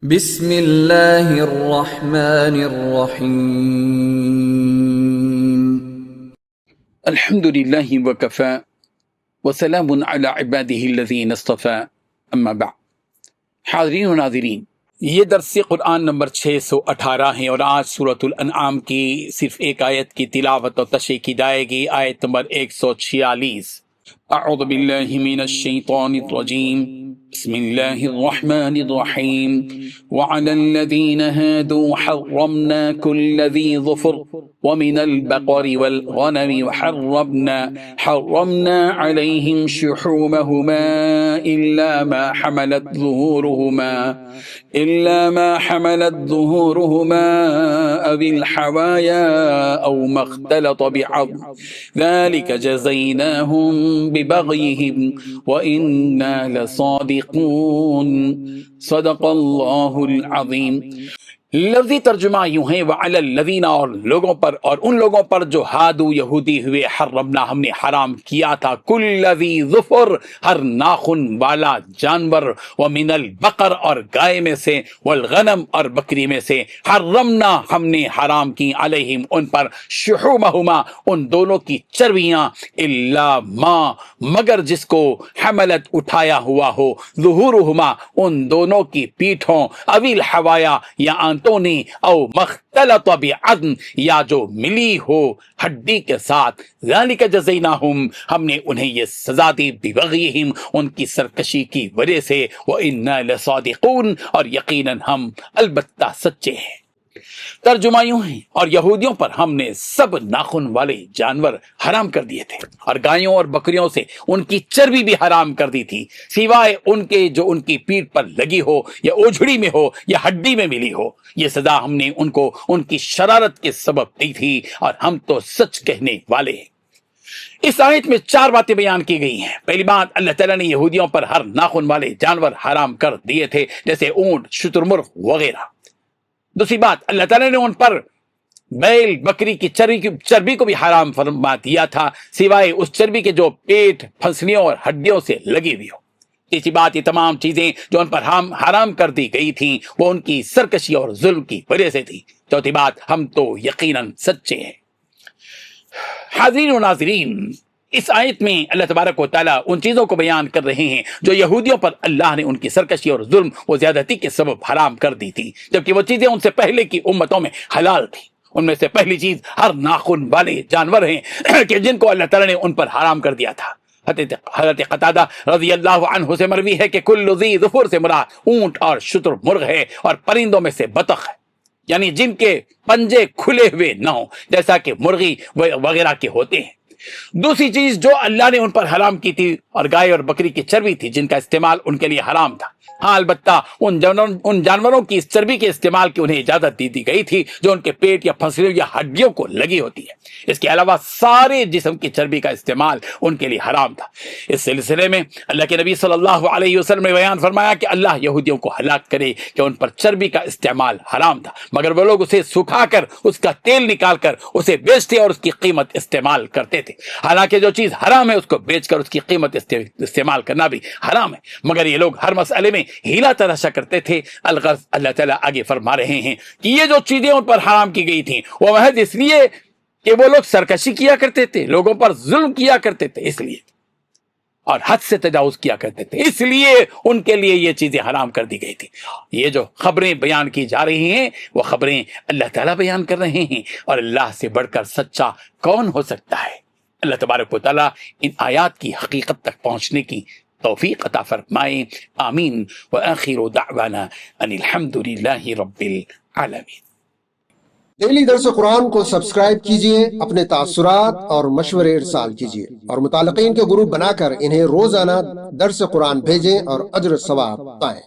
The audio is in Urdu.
بسم اللہ الرحمن الرحیم الحمد للہ وکفى وسلام علی عباده الذین اصطفى اما بعد۔ حاضرین و ناظرین، یہ درس قرآن نمبر 618 ہے اور آج سورۃ الانعام کی صرف ایک آیت کی تلاوت اور تشریح کی جائے گی، آیت نمبر 146۔ اعوذ باللہ من الشیطان الرجیم، بسم اللہ الرحمن الرحیم۔ وعلى الذین هادوا حرمنا كل ذی ظفر ومن البقر والغنم وحرمنا عليهم شحومهما إلا ما حملت ظهورهما أو الحوايا أو ما اختلط بعظم ذلك جزيناهم ببغيهم وإنا لصادقون صدق اللہ العظیم۔ لفظی ترجمہ یوں ہے، وعلی الذین، اور لوگوں پر اور ان لوگوں پر جو ہادو یہودی ہوئے، حرمنا ہم نے حرام کیا تھا، کل ذی ظفر ہر ناخن والا جانور، ومن البقر اور گائے میں سے، والغنم اور بکری میں سے، حرمنا ہم نے حرام کی، علیہم ان پر، شحومہما ان دونوں کی چربیاں، الا ما مگر جس کو، حملت اٹھایا ہوا ہو، ظہورہما ان دونوں کی پیٹھوں، اویل حوایا یا آنتوں نے، او مختلط بعظم یا جو ملی ہو ہڈی کے ساتھ، ذالک جزیناہم ہم نے انہیں یہ سزا دی، ببغیہم ان کی سرکشی کی وجہ سے، وإنا لصادقون اور یقیناً ہم البتہ سچے ہیں۔ ترجمہ یوں ہے، اور یہودیوں پر ہم نے سب ناخن والے جانور حرام کر دیے تھے، اور گایوں اور بکریوں سے ان کی چربی بھی حرام کر دی تھی، سوائے ان کے جو ان کی پیٹھ پر لگی ہو یا اوجھڑی میں ہو یا ہڈی میں ملی ہو۔ یہ سزا ہم نے ان کو ان کی شرارت کے سبب دی تھی، اور ہم تو سچ کہنے والے ہیں۔ اس آیت میں 4 باتیں بیان کی گئی ہیں۔ پہلی بات، اللہ تعالیٰ نے یہودیوں پر ہر ناخن والے جانور حرام کر دیے تھے، جیسے اونٹ، شتر مرغ وغیرہ۔ دوسری بات، اللہ تعالیٰ نے ان پر بیل بکری کی چربی کو بھی حرام فرما دیا تھا، سوائے اس چربی کے جو پیٹ، پھنسلیوں اور ہڈیوں سے لگی ہوئی ہو۔ تیسری بات، یہ تمام چیزیں جو ان پر حرام کر دی گئی تھیں وہ ان کی سرکشی اور ظلم کی وجہ سے تھی۔ چوتھی بات، ہم تو یقیناً سچے ہیں۔ حاضرین و ناظرین، اس آیت میں اللہ تبارک و تعالیٰ ان چیزوں کو بیان کر رہے ہیں جو یہودیوں پر اللہ نے ان کی سرکشی اور ظلم و زیادتی کے سبب حرام کر دی تھی، جبکہ وہ چیزیں ان سے پہلے کی امتوں میں حلال تھی۔ ان میں سے پہلی چیز ہر ناخن والے جانور ہیں کہ جن کو اللہ تعالیٰ نے ان پر حرام کر دیا تھا۔ حضرت قتادہ رضی اللہ عنہ سے مروی ہے کہ کل ذی ظفر سے مراد اونٹ اور شتر مرغ ہے، اور پرندوں میں سے بطخ ہے، یعنی جن کے پنجے کھلے ہوئے نہ ہوں، جیسا کہ مرغی وغیرہ کے ہوتے ہیں۔ دوسری چیز جو اللہ نے ان پر حرام کی تھی، اور گائے اور بکری کی چربی تھی، جن کا استعمال ان کے لیے حرام تھا۔ ہاں، البتہ ان جانوروں کی اس چربی کے استعمال کی انہیں اجازت دی گئی تھی جو ان کے پیٹ یا پھنسلیوں یا ہڈیوں کو لگی ہوتی ہے۔ اس کے علاوہ سارے جسم کی چربی کا استعمال ان کے لیے حرام تھا۔ اس سلسلے میں اللہ کے نبی صلی اللہ علیہ وسلم نے بیان فرمایا کہ اللہ یہودیوں کو ہلاک کرے کہ ان پر چربی کا استعمال حرام تھا، مگر وہ لوگ اسے سکھا کر اس کا تیل نکال کر اسے بیچتے اور اس کی قیمت استعمال کرتے تھے۔ حالانکہ جو چیز حرام ہے اس کو بیچ کر اس کی قیمت استعمال کرنا بھی حرام ہے، مگر یہ لوگ ہر مسئلے میں ہیلا تراشا کرتے تھے۔ الغرض، اللہ تعالیٰ آگے فرما رہے ہیں کہ یہ جو چیزیں ان پر حرام کی گئی تھیں وہ محض اس لیے کہ وہ لوگ سرکشی کیا کرتے تھے، لوگوں پر ظلم کیا کرتے تھے، اس لیے، اور حد سے تجاوز کیا کرتے تھے، اس لیے ان کے لیے یہ چیزیں حرام کر دی گئی تھی۔ یہ جو خبریں بیان کی جا رہی ہیں وہ خبریں اللہ تعالیٰ بیان کر رہے ہیں، اور اللہ سے بڑھ کر سچا کون ہو سکتا ہے؟ اللہ تبارک و تعالیٰ ان آیات کی حقیقت تک پہنچنے کی توفیق عطا فرمائے، آمین۔ وآخر دعوانا ان الحمد للہ رب العالمین۔ ڈیلی درس قرآن کو سبسکرائب کیجئے، اپنے تاثرات اور مشورے ارسال کیجئے، اور متعلقین کے گروپ بنا کر انہیں روزانہ درس قرآن بھیجیں اور اجر ثواب پائیں۔